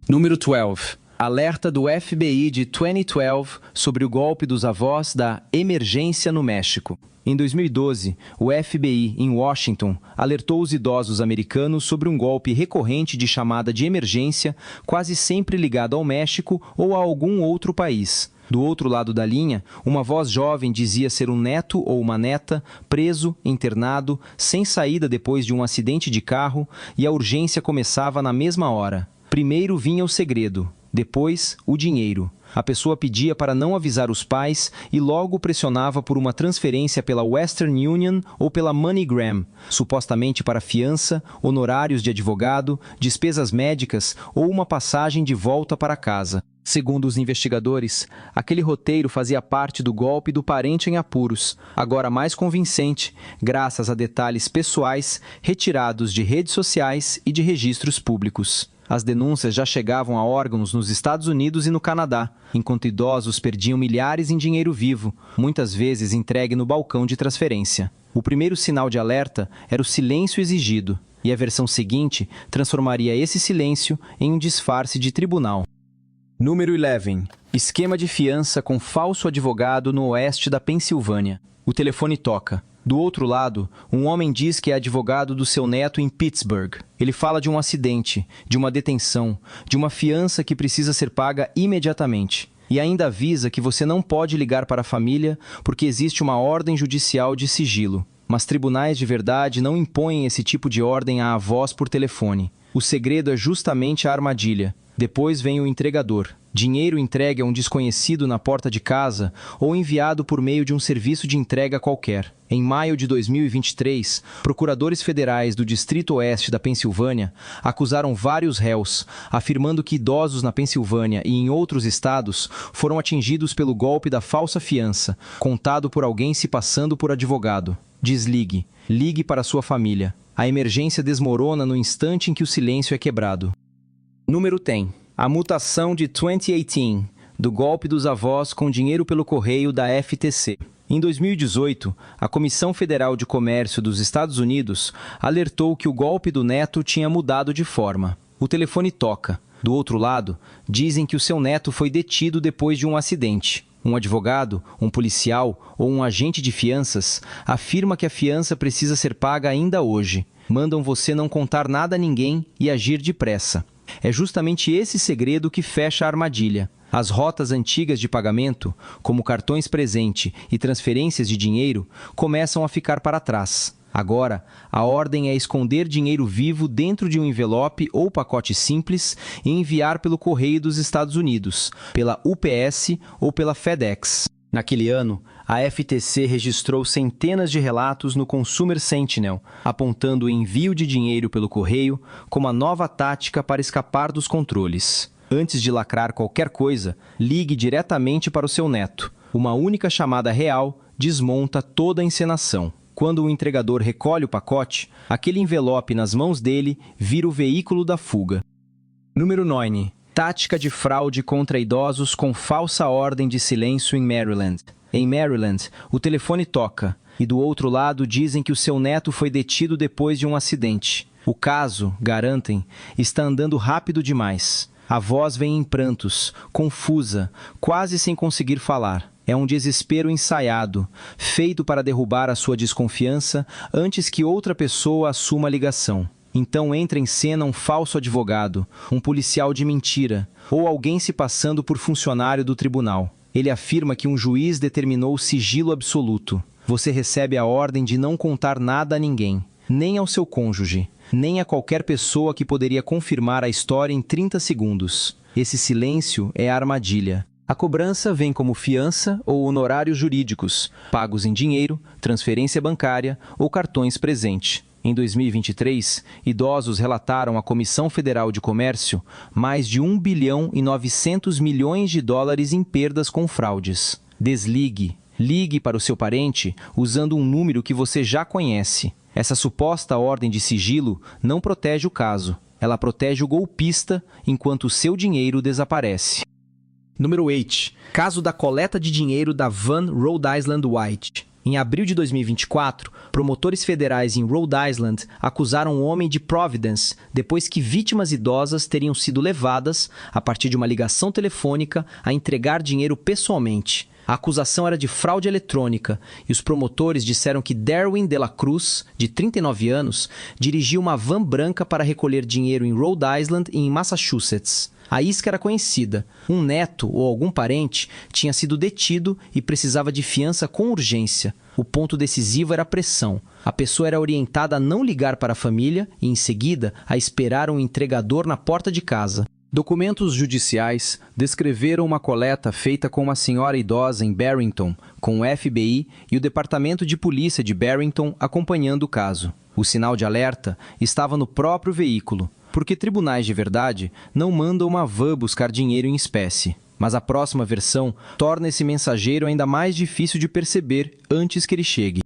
Número 12. Alerta do FBI de 2012 sobre o golpe dos avós da emergência no México. Em 2012, o FBI, em Washington, alertou os idosos americanos sobre um golpe recorrente de chamada de emergência, quase sempre ligado ao México ou a algum outro país. Do outro lado da linha, uma voz jovem dizia ser um neto ou uma neta, preso, internado, sem saída depois de um acidente de carro, e a urgência começava na mesma hora. Primeiro vinha o segredo, depois o dinheiro. A pessoa pedia para não avisar os pais e logo pressionava por uma transferência pela Western Union ou pela MoneyGram, supostamente para fiança, honorários de advogado, despesas médicas ou uma passagem de volta para casa. Segundo os investigadores, aquele roteiro fazia parte do golpe do parente em apuros, agora mais convincente, graças a detalhes pessoais retirados de redes sociais e de registros públicos. As denúncias já chegavam a órgãos nos Estados Unidos e no Canadá, enquanto idosos perdiam milhares em dinheiro vivo, muitas vezes entregue no balcão de transferência. O primeiro sinal de alerta era o silêncio exigido, e a versão seguinte transformaria esse silêncio em um disfarce de tribunal. Número 11. Esquema de fiança com falso advogado no oeste da Pensilvânia. O telefone toca. Do outro lado, um homem diz que é advogado do seu neto em Pittsburgh. Ele fala de um acidente, de uma detenção, de uma fiança que precisa ser paga imediatamente. E ainda avisa que você não pode ligar para a família porque existe uma ordem judicial de sigilo. Mas tribunais de verdade não impõem esse tipo de ordem a avós por telefone. O segredo é justamente a armadilha. Depois vem o entregador. Dinheiro entregue a um desconhecido na porta de casa ou enviado por meio de um serviço de entrega qualquer. Em maio de 2023, procuradores federais do Distrito Oeste da Pensilvânia acusaram vários réus, afirmando que idosos na Pensilvânia e em outros estados foram atingidos pelo golpe da falsa fiança, contado por alguém se passando por advogado. Desligue. Ligue para sua família. A emergência desmorona no instante em que o silêncio é quebrado. Número 10. A mutação de 2018, do golpe dos avós com dinheiro pelo correio da FTC. Em 2018, a Comissão Federal de Comércio dos Estados Unidos alertou que o golpe do neto tinha mudado de forma. O telefone toca. Do outro lado, dizem que o seu neto foi detido depois de um acidente. Um advogado, um policial ou um agente de fianças afirma que a fiança precisa ser paga ainda hoje. Mandam você não contar nada a ninguém e agir depressa. É justamente esse segredo que fecha a armadilha. As rotas antigas de pagamento, como cartões presente e transferências de dinheiro, começam a ficar para trás. Agora, a ordem é esconder dinheiro vivo dentro de um envelope ou pacote simples e enviar pelo correio dos Estados Unidos, pela UPS ou pela FedEx. Naquele ano, a FTC registrou centenas de relatos no Consumer Sentinel, apontando o envio de dinheiro pelo correio como a nova tática para escapar dos controles. Antes de lacrar qualquer coisa, ligue diretamente para o seu neto. Uma única chamada real desmonta toda a encenação. Quando o entregador recolhe o pacote, aquele envelope nas mãos dele vira o veículo da fuga. Número 9. Tática de fraude contra idosos com falsa ordem de silêncio em Maryland. Em Maryland, o telefone toca, e do outro lado dizem que o seu neto foi detido depois de um acidente. O caso, garantem, está andando rápido demais. A voz vem em prantos, confusa, quase sem conseguir falar. É um desespero ensaiado, feito para derrubar a sua desconfiança antes que outra pessoa assuma a ligação. Então entra em cena um falso advogado, um policial de mentira, ou alguém se passando por funcionário do tribunal. Ele afirma que um juiz determinou sigilo absoluto. Você recebe a ordem de não contar nada a ninguém, nem ao seu cônjuge, nem a qualquer pessoa que poderia confirmar a história em 30 segundos. Esse silêncio é a armadilha. A cobrança vem como fiança ou honorários jurídicos, pagos em dinheiro, transferência bancária ou cartões presente. Em 2023, idosos relataram à Comissão Federal de Comércio mais de 1 bilhão e 900 milhões de dólares em perdas com fraudes. Desligue. Ligue para o seu parente usando um número que você já conhece. Essa suposta ordem de sigilo não protege o caso. Ela protege o golpista enquanto o seu dinheiro desaparece. Número 8. Caso da coleta de dinheiro da Van Rhode Island White. Em abril de 2024, Promotores federais em Rhode Island acusaram um homem de Providence depois que vítimas idosas teriam sido levadas, a partir de uma ligação telefônica, a entregar dinheiro pessoalmente. A acusação era de fraude eletrônica e os promotores disseram que Darwin de la Cruz, de 39 anos, dirigia uma van branca para recolher dinheiro em Rhode Island e em Massachusetts. A isca era conhecida. Um neto ou algum parente tinha sido detido e precisava de fiança com urgência. O ponto decisivo era a pressão. A pessoa era orientada a não ligar para a família e, em seguida, a esperar um entregador na porta de casa. Documentos judiciais descreveram uma coleta feita com uma senhora idosa em Barrington, com o FBI e o Departamento de Polícia de Barrington acompanhando o caso. O sinal de alerta estava no próprio veículo, porque tribunais de verdade não mandam uma van buscar dinheiro em espécie. Mas a próxima versão torna esse mensageiro ainda mais difícil de perceber antes que ele chegue.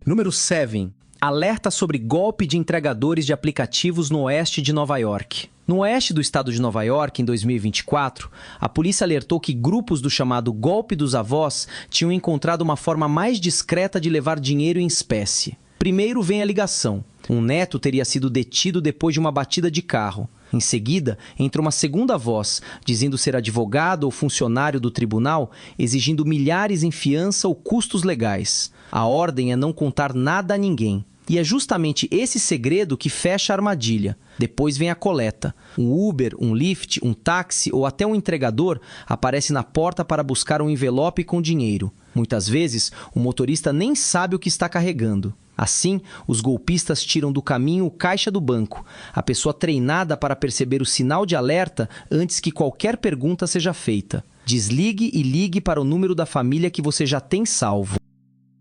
Número 7. Alerta sobre golpe de entregadores de aplicativos no oeste de Nova York. No oeste do estado de Nova York, em 2024, a polícia alertou que grupos do chamado golpe dos avós tinham encontrado uma forma mais discreta de levar dinheiro em espécie. Primeiro vem a ligação. Um neto teria sido detido depois de uma batida de carro. Em seguida, entra uma segunda voz, dizendo ser advogado ou funcionário do tribunal, exigindo milhares em fiança ou custos legais. A ordem é não contar nada a ninguém. E é justamente esse segredo que fecha a armadilha. Depois vem a coleta. Um Uber, um Lyft, um táxi ou até um entregador aparece na porta para buscar um envelope com dinheiro. Muitas vezes, o motorista nem sabe o que está carregando. Assim, os golpistas tiram do caminho o caixa do banco, a pessoa treinada para perceber o sinal de alerta antes que qualquer pergunta seja feita. Desligue e ligue para o número da família que você já tem salvo.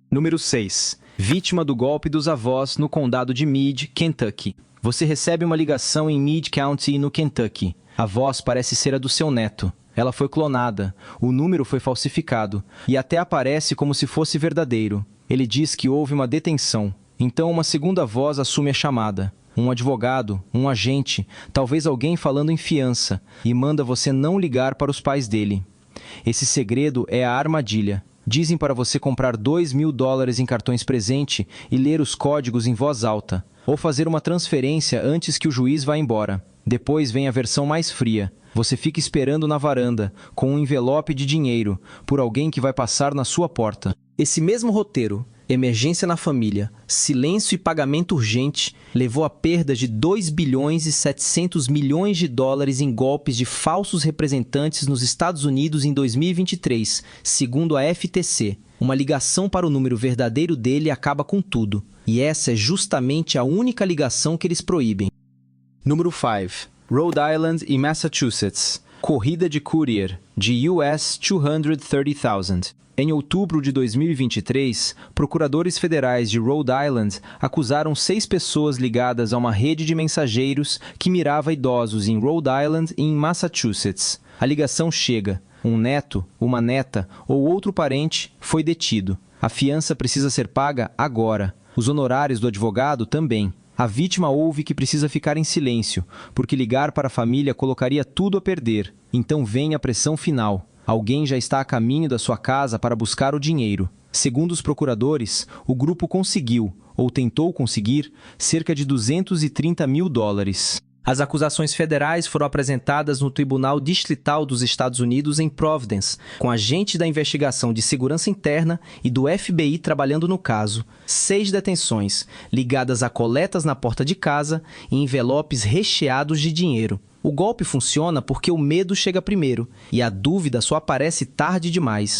Número 6. Vítima do golpe dos avós no condado de Meade, Kentucky. Você recebe uma ligação em Meade County, no Kentucky. A voz parece ser a do seu neto. Ela foi clonada, o número foi falsificado e até aparece como se fosse verdadeiro. Ele diz que houve uma detenção. Então uma segunda voz assume a chamada. Um advogado, um agente, talvez alguém falando em fiança, e manda você não ligar para os pais dele. Esse segredo é a armadilha. Dizem para você comprar $2.000 em cartões presente e ler os códigos em voz alta, ou fazer uma transferência antes que o juiz vá embora. Depois vem a versão mais fria. Você fica esperando na varanda, com um envelope de dinheiro, por alguém que vai passar na sua porta. Esse mesmo roteiro, emergência na família, silêncio e pagamento urgente, levou a perda de $2 bilhões e 700 milhões em golpes de falsos representantes nos Estados Unidos em 2023, segundo a FTC. Uma ligação para o número verdadeiro dele acaba com tudo. E essa é justamente a única ligação que eles proíbem. Número 5. Rhode Island e Massachusetts. Corrida de courier, de US 230,000. Em outubro de 2023, procuradores federais de Rhode Island acusaram 6 pessoas ligadas a uma rede de mensageiros que mirava idosos em Rhode Island e em Massachusetts. A ligação chega. Um neto, uma neta ou outro parente foi detido. A fiança precisa ser paga agora. Os honorários do advogado também. A vítima ouve que precisa ficar em silêncio, porque ligar para a família colocaria tudo a perder. Então vem a pressão final. Alguém já está a caminho da sua casa para buscar o dinheiro. Segundo os procuradores, o grupo conseguiu, ou tentou conseguir, cerca de $230 mil. As acusações federais foram apresentadas no Tribunal Distrital dos Estados Unidos em Providence, com agentes da investigação de segurança interna e do FBI trabalhando no caso. 6 detenções, ligadas a coletas na porta de casa e envelopes recheados de dinheiro. O golpe funciona porque o medo chega primeiro e a dúvida só aparece tarde demais.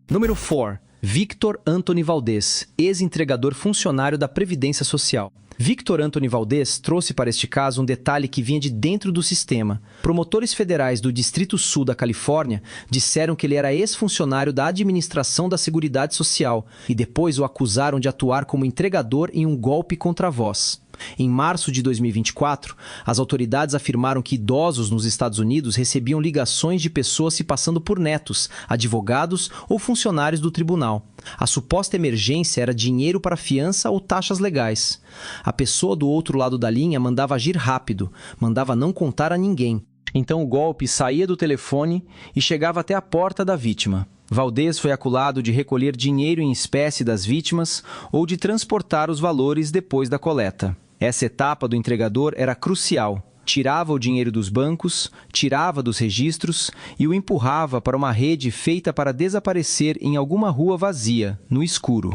Número 4. Victor Anthony Valdez, ex-entregador funcionário da Previdência Social. Victor Anthony Valdez trouxe para este caso um detalhe que vinha de dentro do sistema. Promotores federais do Distrito Sul da Califórnia disseram que ele era ex-funcionário da Administração da Seguridade Social e depois o acusaram de atuar como entregador em um golpe contra a voz. Em março de 2024, as autoridades afirmaram que idosos nos Estados Unidos recebiam ligações de pessoas se passando por netos, advogados ou funcionários do tribunal. A suposta emergência era dinheiro para fiança ou taxas legais. A pessoa do outro lado da linha mandava agir rápido, mandava não contar a ninguém. Então o golpe saía do telefone e chegava até a porta da vítima. Valdez foi acusado de recolher dinheiro em espécie das vítimas ou de transportar os valores depois da coleta. Essa etapa do entregador era crucial. Tirava o dinheiro dos bancos, tirava dos registros e o empurrava para uma rede feita para desaparecer em alguma rua vazia, no escuro.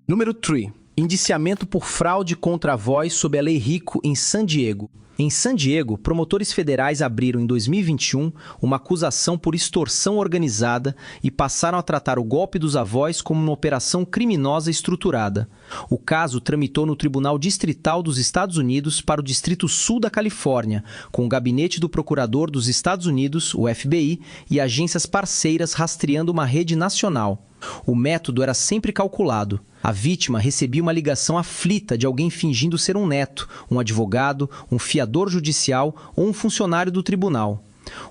Número 3. Indiciamento por fraude contra a voz sob a Lei Rico em San Diego. Em San Diego, promotores federais abriram em 2021 uma acusação por extorsão organizada e passaram a tratar o golpe dos avós como uma operação criminosa estruturada. O caso tramitou no Tribunal Distrital dos Estados Unidos para o Distrito Sul da Califórnia, com o gabinete do Procurador dos Estados Unidos, o FBI, e agências parceiras rastreando uma rede nacional. O método era sempre calculado. A vítima recebia uma ligação aflita de alguém fingindo ser um neto, um advogado, um fiador judicial ou um funcionário do tribunal.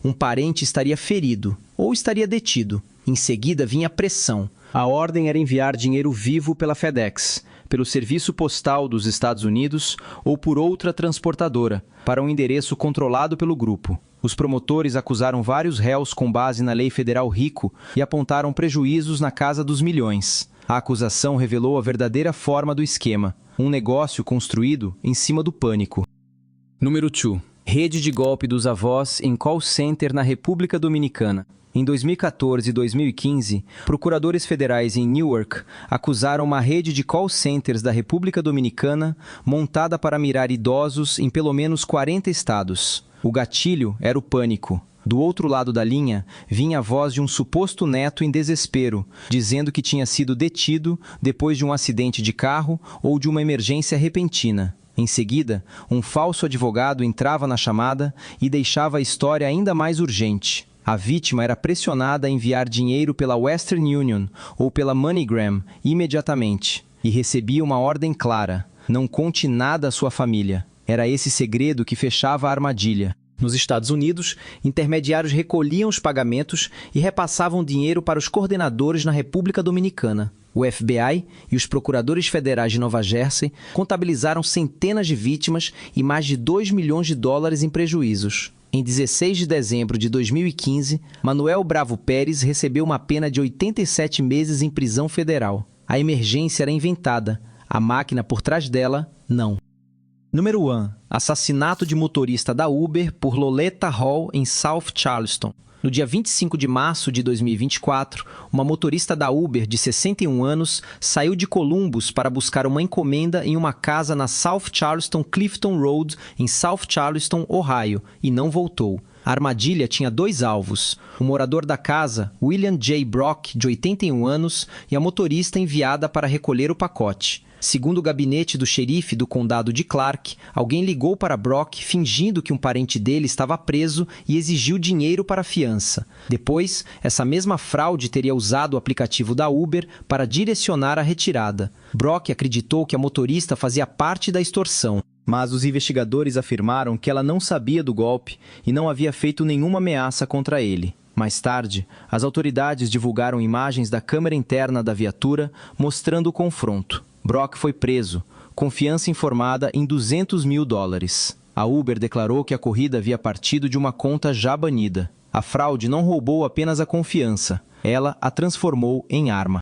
Um parente estaria ferido ou estaria detido. Em seguida vinha a pressão. A ordem era enviar dinheiro vivo pela FedEx, pelo Serviço Postal dos Estados Unidos ou por outra transportadora, para um endereço controlado pelo grupo. Os promotores acusaram vários réus com base na Lei Federal Rico e apontaram prejuízos na casa dos milhões. A acusação revelou a verdadeira forma do esquema, um negócio construído em cima do pânico. Número 2. Rede de golpe dos avós em call center na República Dominicana. Em 2014 e 2015, procuradores federais em Newark acusaram uma rede de call centers da República Dominicana montada para mirar idosos em pelo menos 40 estados. O gatilho era o pânico. Do outro lado da linha, vinha a voz de um suposto neto em desespero, dizendo que tinha sido detido depois de um acidente de carro ou de uma emergência repentina. Em seguida, um falso advogado entrava na chamada e deixava a história ainda mais urgente. A vítima era pressionada a enviar dinheiro pela Western Union ou pela MoneyGram imediatamente e recebia uma ordem clara: não conte nada à sua família. Era esse segredo que fechava a armadilha. Nos Estados Unidos, intermediários recolhiam os pagamentos e repassavam dinheiro para os coordenadores na República Dominicana. O FBI e os procuradores federais de Nova Jersey contabilizaram centenas de vítimas e mais de 2 milhões de dólares em prejuízos. Em 16 de dezembro de 2015, Manuel Bravo Pérez recebeu uma pena de 87 meses em prisão federal. A emergência era inventada, a máquina por trás dela, não. Número 1. Assassinato de motorista da Uber por Loletta Hall em South Charleston. No dia 25 de março de 2024, uma motorista da Uber de 61 anos saiu de Columbus para buscar uma encomenda em uma casa na South Charleston Clifton Road, em South Charleston, Ohio, e não voltou. A armadilha tinha 2 alvos: o morador da casa, William J. Brock, de 81 anos, e a motorista enviada para recolher o pacote. Segundo o gabinete do xerife do condado de Clark, alguém ligou para Brock fingindo que um parente dele estava preso e exigiu dinheiro para a fiança. Depois, essa mesma fraude teria usado o aplicativo da Uber para direcionar a retirada. Brock acreditou que a motorista fazia parte da extorsão, mas os investigadores afirmaram que ela não sabia do golpe e não havia feito nenhuma ameaça contra ele. Mais tarde, as autoridades divulgaram imagens da câmera interna da viatura mostrando o confronto. Brock foi preso, com fiança informada em $200 mil. A Uber declarou que a corrida havia partido de uma conta já banida. A fraude não roubou apenas a confiança, ela a transformou em arma.